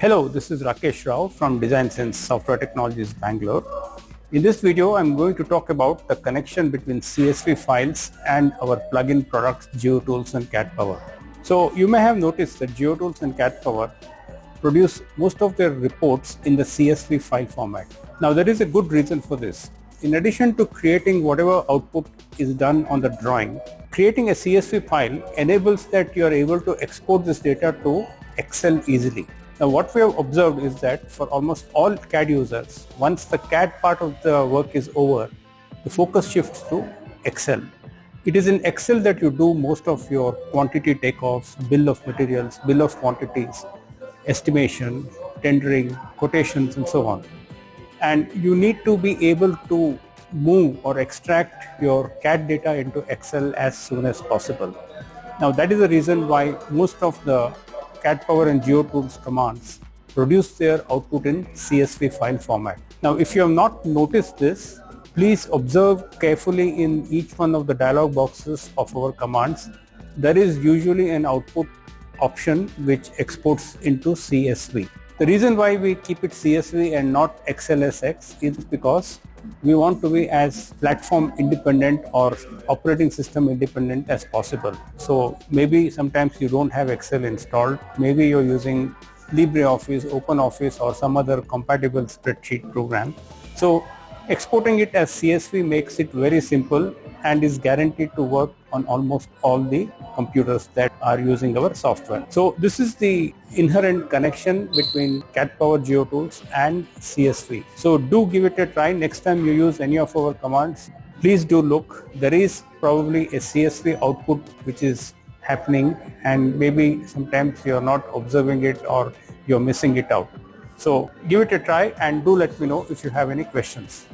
Hello, this is Rakesh Rao from DesignSense Software Technologies, Bangalore. In this video, I'm going to talk about the connection between CSV files and our plugin products GeoTools and CADPower. So you may have noticed that GeoTools and CADPower produce most of their reports in the CSV file format. Now there is a good reason for this. In addition to creating whatever output is done on the drawing, creating a CSV file enables that you are able to export this data to Excel easily. Now what we have observed is that for almost all CAD users, once the CAD part of the work is over, the focus shifts to Excel. It is in Excel that you do most of your quantity takeoffs, bill of materials, bill of quantities, estimation, tendering, quotations and so on. And you need to be able to move or extract your CAD data into Excel as soon as possible. Now that is the reason why most of the CADPower and GeoTools commands produce their output in CSV file format. Now if you have not noticed this, please observe carefully in each one of the dialog boxes of our commands. There is usually an output option which exports into CSV. The reason why we keep it CSV and not XLSX is because we want to be as platform independent or operating system independent as possible. So maybe sometimes you don't have Excel installed, maybe you're using LibreOffice, OpenOffice or some other compatible spreadsheet program. So exporting it as CSV makes it very simple and is guaranteed to work on almost all the computers that are using our software. So this is the inherent connection between CADPower GeoTools and CSV. So do give it a try next time you use any of our commands. Please do look. There is probably a CSV output which is happening and maybe sometimes you're not observing it or you're missing it out. So give it a try and do let me know if you have any questions.